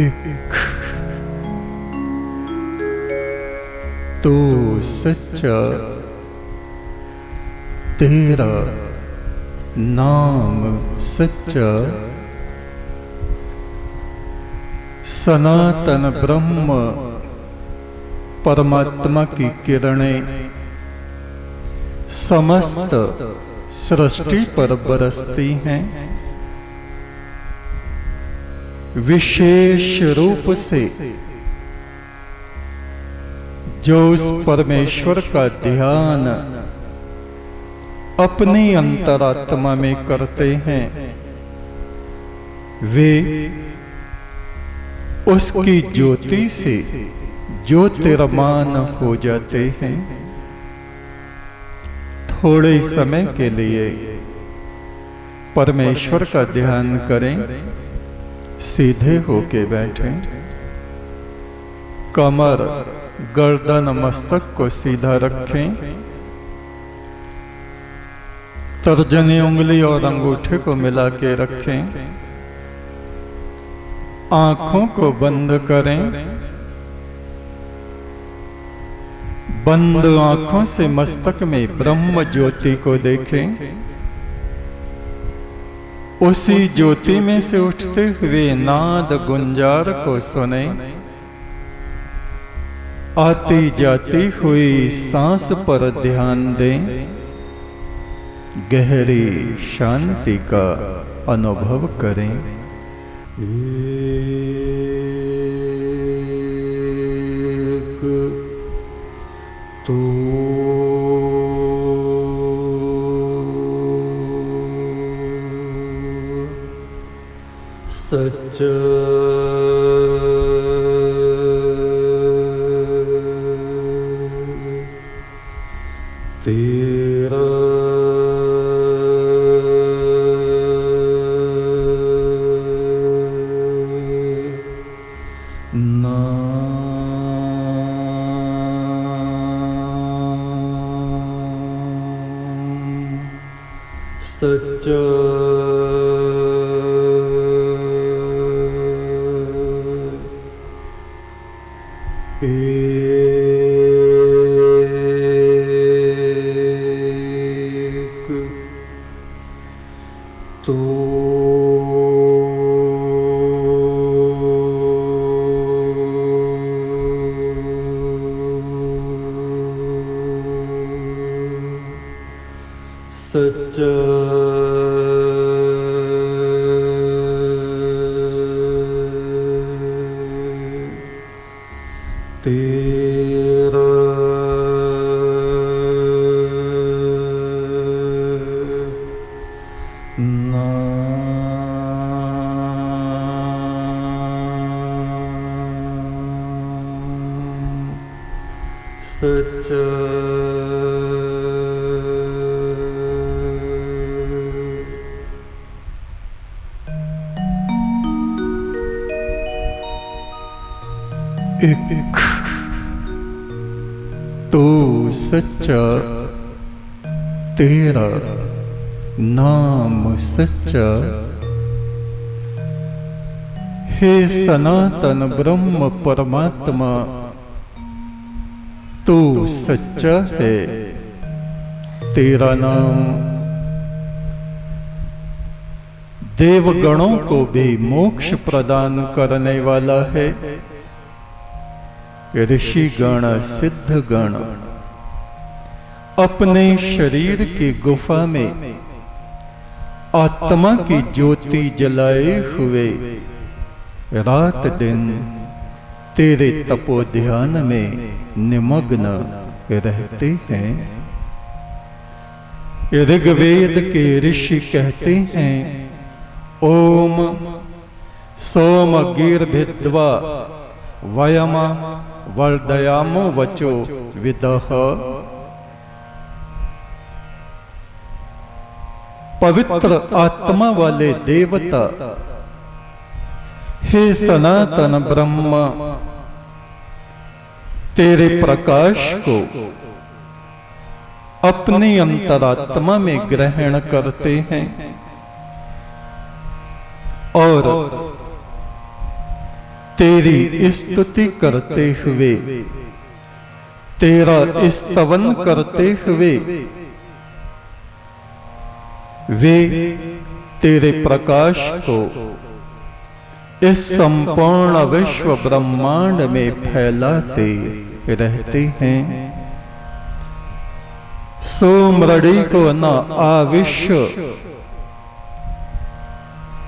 एक तो सच्चा तेरा नाम सच्चा, सनातन ब्रह्म परमात्मा की किरणें समस्त सृष्टि पर बरसती हैं। विशेष रूप से जो उस परमेश्वर का ध्यान अपनी अंतरात्मा में करते हैं, वे उसकी ज्योति से ज्योतिर्मान हो जाते हैं। थोड़े समय के लिए परमेश्वर का ध्यान करें, सीधे होके बैठें, कमर गर्दन मस्तक को सीधा रखें, तर्जनी उंगली और अंगूठे को मिला के रखें, आंखों को बंद करें। बंद आंखों से मस्तक में ब्रह्म ज्योति को देखें। उसी ज्योति में से उठते हुए नाद गुंजार को सुने। आती जाती हुई सांस पर ध्यान दें। गहरी शांति का अनुभव करें। एक तो सच्चा तेरा सच्चा एक तो सच्चा तेरा नाम सच्चा एक तो सच्चा तेरा नाम सच्चा, हे सनातन ब्रह्म परमात्मा तू सच्चा है। तेरा नाम देवगणों को भी मोक्ष प्रदान करने वाला है। ऋषिगण सिद्धगण अपने शरीर की गुफा में आत्मा की ज्योति जलाए हुए रात दिन तेरे तपो ध्यान में निमग्न रहते हैं। ऋग्वेद के ऋषि कहते हैं, ओम सोम गीर्भिद्वा वयम वर्धयामो वचो विदः। पवित्र आत्मा वाले देवता, हे सनातन ब्रह्म, तेरे प्रकाश को अपनी अंतरात्मा में ग्रहण करते हैं और तेरी स्तुति करते हुए, तेरा स्तवन करते हुए वे तेरे प्रकाश को इस संपूर्ण विश्व ब्रह्मांड में फैलाते रहते हैं। सो मृडी को न आविश्य,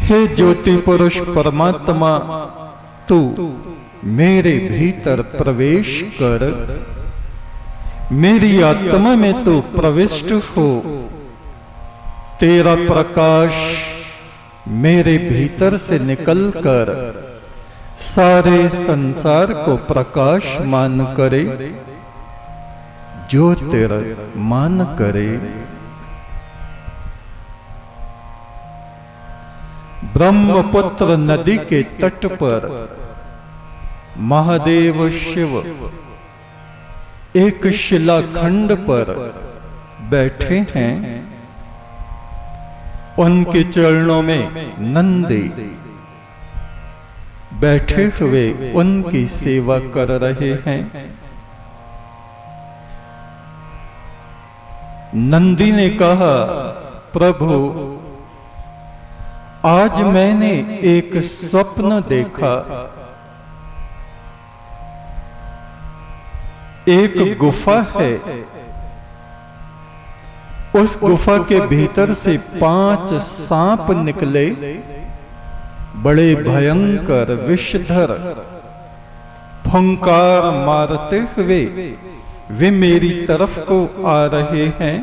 हे ज्योति पुरुष परमात्मा, तू मेरे भीतर प्रवेश कर, मेरी आत्मा में तू प्रविष्ट हो। तेरा प्रकाश मेरे भीतर से निकलकर सारे संसार को प्रकाशमान करे, ज्योतिर्मान करे। ब्रह्मपुत्र नदी के तट पर महादेव शिव एक शिलाखंड पर बैठे हैं। उनके चरणों में नंदी बैठे हुए उनकी सेवा कर रहे हैं। नंदी ने कहा, प्रभु, आज मैंने एक स्वप्न देखा। एक गुफा है, उस गुफा के भीतर से 5 सांप निकले, बड़े भयंकर विषधर, फुंकार मारते हुए वे मेरी तरफ को आ रहे हैं।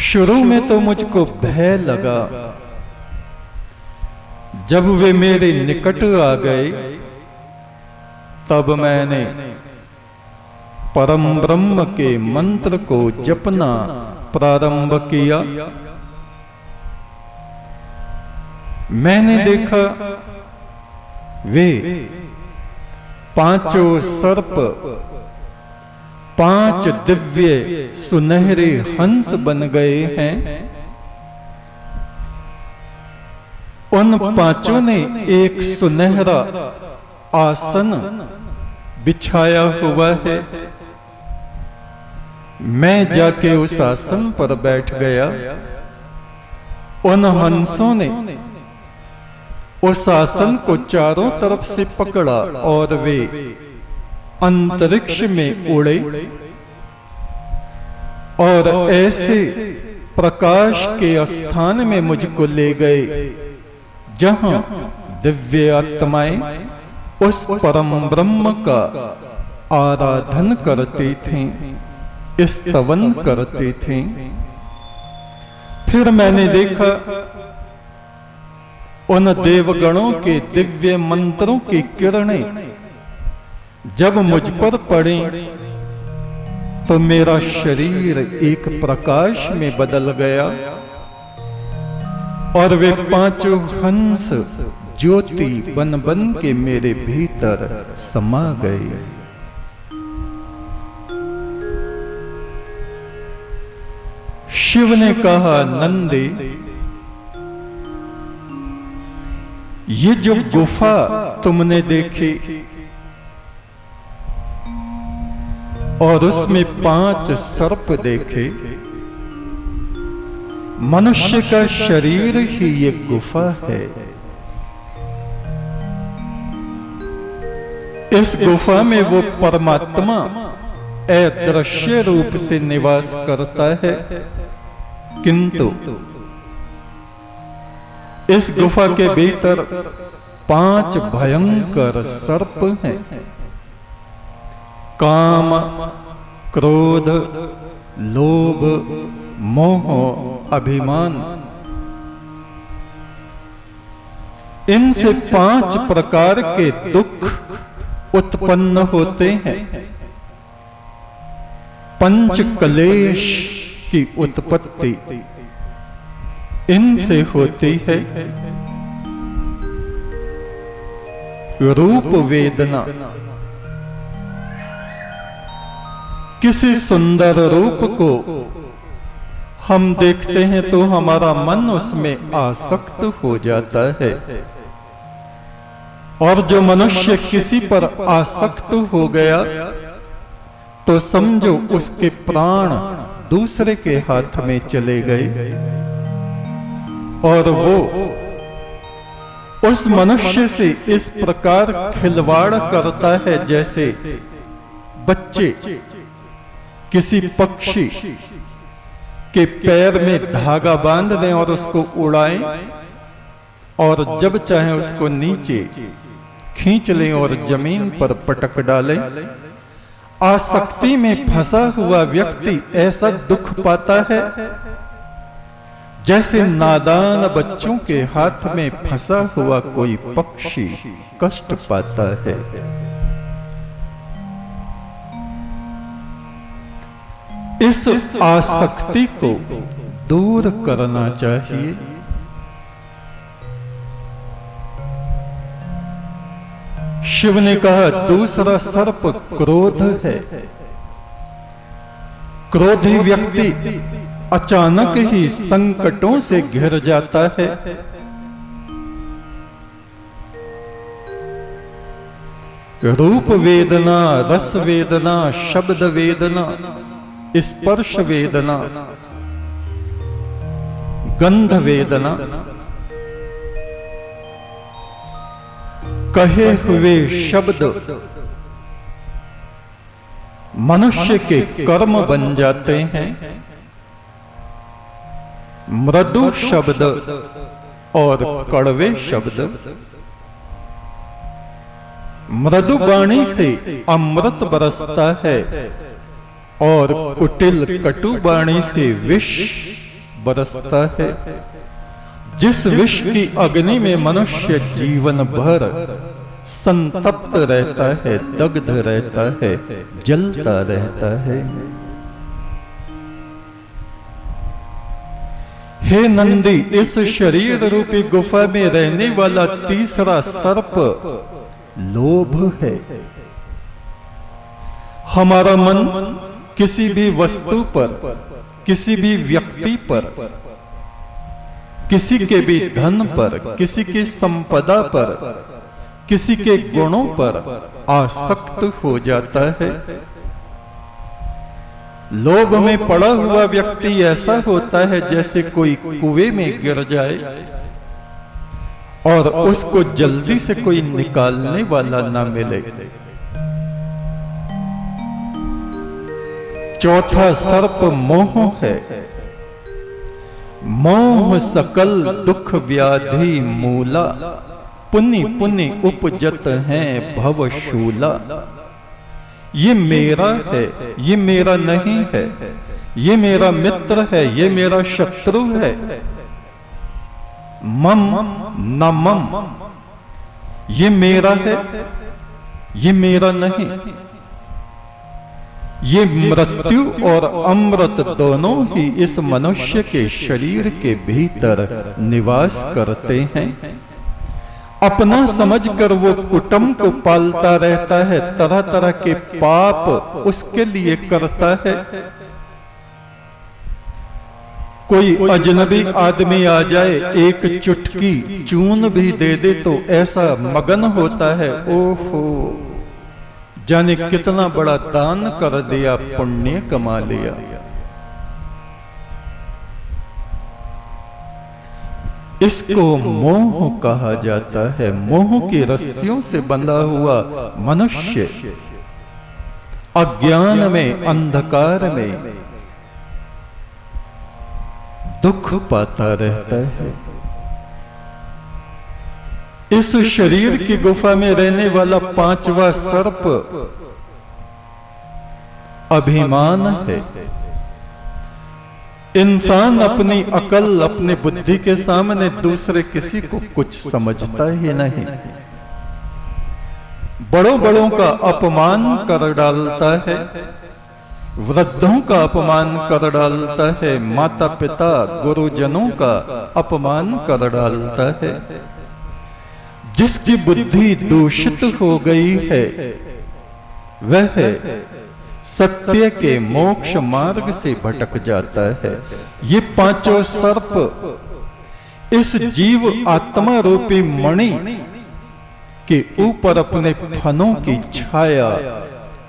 शुरू में तो मुझको भय लगा, जब वे मेरे निकट आ गए तब मैंने परम ब्रह्म के मंत्र को जपना प्रारंभ किया। मैंने देखा वे 5 सर्प 5 दिव्य सुनहरे हंस बन गए हैं। उन 5 ने एक सुनहरा आसन बिछाया हुआ है। मैं जाके उस आसन पर बैठ गया। उन हंसों ने उस आसन को चारों तरफ से पकड़ा और वे अंतरिक्ष में उड़े और ऐसे प्रकाश के स्थान में मुझको ले गए जहां दिव्य आत्माएं उस परम ब्रह्म का आराधन करते थे, स्तवन करते थे। फिर मैंने देखा उन देवगणों के दिव्य मंत्रों की किरणें जब मुझ पर पड़ी तो मेरा शरीर एक प्रकाश में बदल गया और वे 5 हंस ज्योति बन बन के मेरे भीतर समा गए। शिव ने कहा, नंदी, ये जो गुफा तुमने देखी और उसमें 5 सर्प देखे, मनुष्य का शरीर ही ये गुफा है। इस गुफा में वो परमात्मा अदृश्य रूप से निवास करता है, किंतु इस गुफा के भीतर 5 भयंकर सर्प हैं। काम, क्रोध, लोभ, मोह, अभिमान, इनसे 5 प्रकार के दुख उत्पन्न होते हैं। 5 क्लेश की उत्पत्ति इनसे होती है। रूप वेदना, किसी सुंदर रूप को हम देखते हैं तो हमारा मन उसमें आसक्त हो जाता है। और जो मनुष्य किसी पर आसक्त हो गया तो समझो उसके प्राण दूसरे के हाथ में चले गए, और वो उस मनुष्य से इस प्रकार खिलवाड़ करता है जैसे बच्चे किसी पक्षी के पैर में धागा बांध दें और उसको उड़ाएं, और जब चाहे उसको नीचे खींच लें और जमीन पर पटक डालें। आसक्ति में फंसा हुआ व्यक्ति ऐसा दुख पाता है जैसे नादान बच्चों के हाथ में फंसा हुआ कोई पक्षी कष्ट पाता है। इस आसक्ति को दूर करना चाहिए। शिव ने कहा दूसरा सर्प क्रोध है। क्रोधी व्यक्ति अचानक ही संकटों से घिर जाता है। रूप वेदना, रस वेदना, शब्द वेदना, स्पर्श वेदना, गंध वेदना, कहे हुए शब्द मनुष्य के कर्म बन जाते हैं। मृदु शब्द और कड़वे शब्द। मृदु वाणी से अमृत बरसता है और कुटिल कटु वाणी से विष बरसता है। जिस विष की अग्नि में मनुष्य जीवन भर संतप्त रहता है, दग्ध रहता है, जलता रहता है। हे नंदी, इस शरीर रूपी गुफा में रहने वाला तीसरा सर्प लोभ है। हमारा मन किसी भी वस्तु पर, किसी भी व्यक्ति पर, किसी के भी धन पर, किसी की संपदा पर, किसी के गुणों पर आसक्त हो जाता है। लोभ में पड़ा हुआ व्यक्ति ऐसा होता है जैसे कोई कुएं में गिर जाए और उसको जल्दी से कोई निकालने वाला ना मिले। चौथा सर्प मोह है। मोह सकल दुख व्याधि मूला, पुनि पुनि उपजत है भवशूला। ये मेरा है, ये मेरा नहीं है, ये मेरा मित्र है, ये मेरा शत्रु है। मम न मम, ये मेरा है, ये मेरा नहीं। ये मृत्यु और अमृत दोनों ही इस मनुष्य के शरीर के भीतर निवास करते हैं। अपना समझकर वो कुटुंब को पालता रहता है, तरह तरह के पाप उसके लिए करता है। कोई अजनबी आदमी आ जाए, एक चुटकी चून भी दे दे तो ऐसा मगन होता है, ओहो जाने कितना बड़ा दान कर दिया, पुण्य कमा लिया। इसको मोह कहा जाता है। मोह की रस्सियों से बंधा हुआ मनुष्य अज्ञान में, अंधकार में दुख पाता रहता है। इस शरीर की गुफा में रहने वाला पांचवा सर्प अभिमान है। इंसान अपनी अकल, अपनी बुद्धि के सामने दूसरे किसी को कुछ समझता ही नहीं। बड़ों बड़ों का अपमान कर डालता है, वृद्धों का अपमान कर डालता है, माता पिता गुरुजनों का अपमान कर डालता है। जिसकी बुद्धि दूषित हो गई है वह सत्य के मोक्ष मार्ग से भटक जाता है। ये पांचों सर्प इस जीव आत्मा रूपी मणि के ऊपर अपने फनों की छाया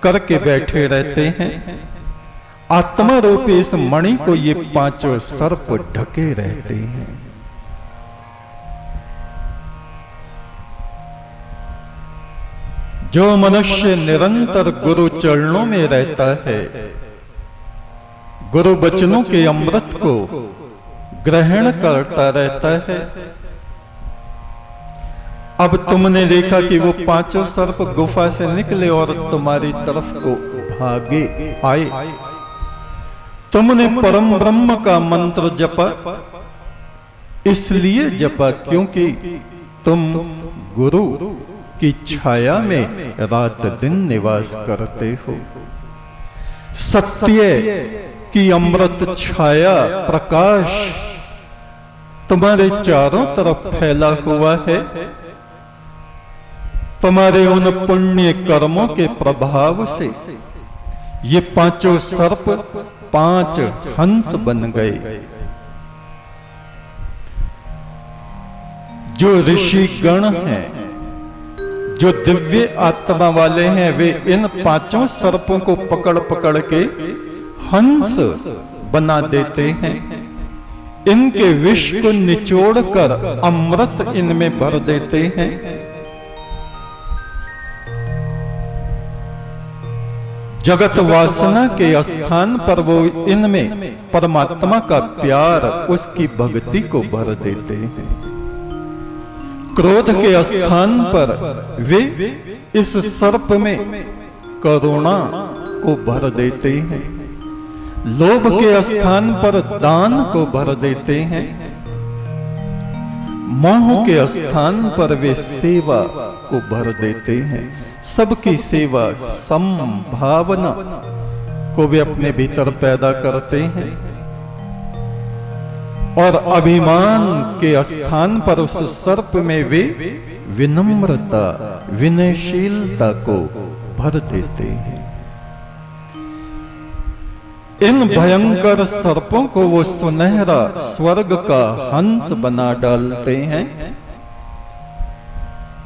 करके बैठे रहते हैं, आत्मा रूपी इस मणि को ये पांचों सर्प ढके रहते हैं। जो मनुष्य निरंतर गुरु चरणों में रहता है, गुरु वचनों के अमृत को ग्रहण करता रहता है। अब तुमने देखा कि वो पांचों सर्प गुफा से निकले और तुम्हारी तरफ को भागे आए। तुमने परम ब्रह्म का मंत्र जपा, इसलिए जपा क्योंकि तुम गुरु की छाया में रात दिन निवास करते हो। सत्य की अमृत छाया प्रकाश तुम्हारे चारों तरफ फैला हुआ है। तुम्हारे उन पुण्य कर्मों के प्रभाव से ये पांचों सर्प पांच हंस बन गए। जो ऋषि गण हैं, जो दिव्य आत्मा वाले हैं, वे इन पांचों सर्पों को पकड़ पकड़ के हंस बना देते हैं। इनके विष को निचोड़कर अमृत इनमें भर देते हैं। जगत वासना के स्थान पर वो इनमें परमात्मा का प्यार, उसकी भक्ति को भर देते हैं। क्रोध के स्थान पर वे इस सर्प में करुणा को भर देते हैं। लोभ के स्थान पर दान को भर देते हैं। मोह के स्थान पर वे सेवा को भर देते हैं। सबकी सेवा संभावना को वे अपने भीतर पैदा करते हैं। और अभिमान के स्थान पर उस सर्प में वे विनम्रता, विनयशीलता को भर देते हैं। इन भयंकर सर्पों को वो सुनहरा स्वर्ग का हंस बना डालते हैं।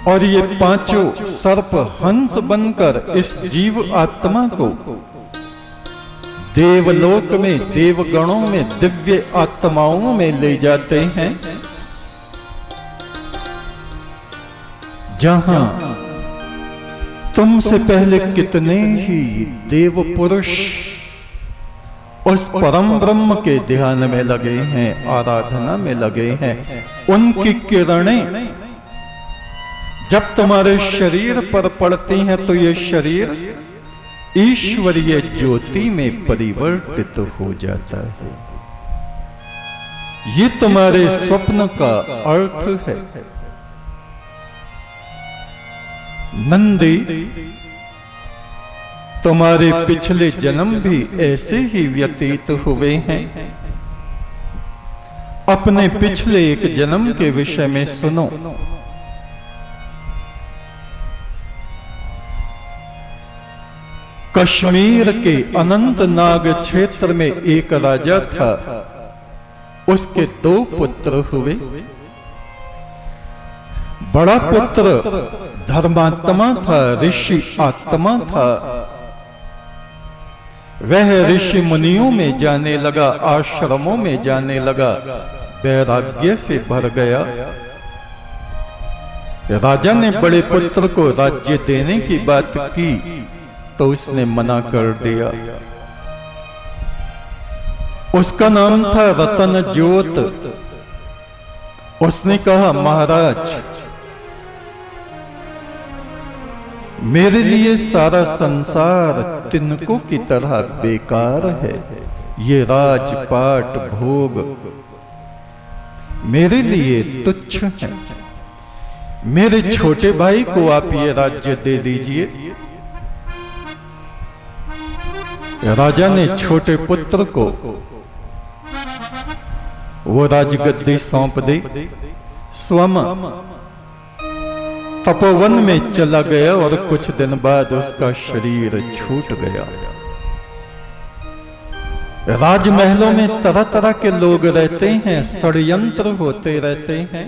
और ये पांचों सर्प हंस बनकर इस जीव आत्मा को देवलोक में, देवगणों में, दिव्य आत्माओं में ले जाते हैं, जहां तुमसे पहले कितने ही देव पुरुष उस परम ब्रह्म के ध्यान में लगे हैं, आराधना में लगे हैं। उनकी किरणें जब तुम्हारे शरीर पर पड़ती हैं तो ये शरीर ईश्वरीय ज्योति में परिवर्तित हो जाता है। ये तुम्हारे स्वप्न का अर्थ है। नंदी, तुम्हारे पिछले जन्म भी ऐसे ही व्यतीत हुए हैं। अपने पिछले एक जन्म के विषय में सुनो। कश्मीर के अनंतनाग क्षेत्र में एक राजा था। उसके दो पुत्र हुए। बड़ा पुत्र धर्मात्मा था, ऋषि आत्मा था। वह ऋषि मुनियों में जाने लगा, आश्रमों में जाने लगा, वैराग्य से भर गया। राजा ने बड़े पुत्र को राज्य देने की बात की तो उसने मना कर दिया। उसका नाम था रतनजोत। उसने कहा, महाराज, मेरे लिए सारा संसार तिनकों की तरह बेकार है। ये राजपाट भोग मेरे लिए तुच्छ है। मेरे छोटे भाई को आप ये राज्य दे दीजिए। राजा ने छोटे पुत्र को वो राजगद्दी सौंप दी। स्वयं तपोवन में चला गया और कुछ दिन बाद उसका शरीर छूट गया। राजमहलों में तरह तरह के लोग रहते हैं, षड्यंत्र होते रहते हैं।